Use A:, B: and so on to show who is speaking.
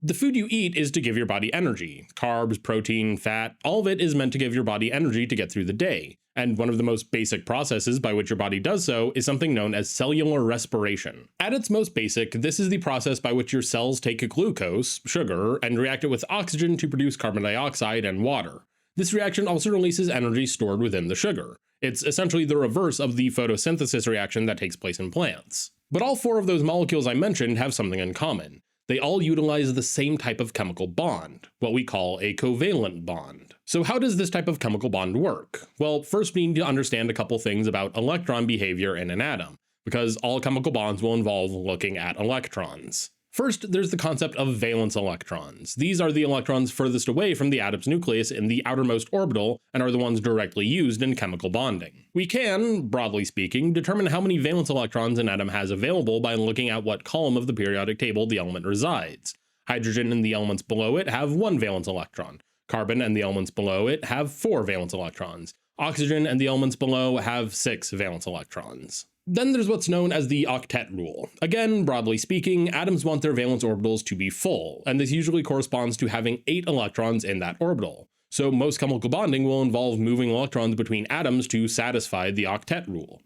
A: The food you eat is to give your body energy. Carbs, protein, fat, all of it is meant to give your body energy to get through the day. And one of the most basic processes by which your body does so is something known as cellular respiration. At its most basic, this is the process by which your cells take a glucose, sugar, and react it with oxygen to produce carbon dioxide and water. This reaction also releases energy stored within the sugar. It's essentially the reverse of the photosynthesis reaction that takes place in plants. But all four of those molecules I mentioned have something in common. They all utilize the same type of chemical bond, what we call a covalent bond. So how does this type of chemical bond work? Well, first we need to understand a couple things about electron behavior in an atom, because all chemical bonds will involve looking at electrons. First, there's the concept of valence electrons. These are the electrons furthest away from the atom's nucleus in the outermost orbital and are the ones directly used in chemical bonding. We can, broadly speaking, determine how many valence electrons an atom has available by looking at what column of the periodic table the element resides. Hydrogen and the elements below it have 1 valence electron. Carbon and the elements below it have 4 valence electrons. Oxygen and the elements below have 6 valence electrons. Then there's what's known as the octet rule. Again, broadly speaking, atoms want their valence orbitals to be full, and this usually corresponds to having 8 electrons in that orbital. So most chemical bonding will involve moving electrons between atoms to satisfy the octet rule.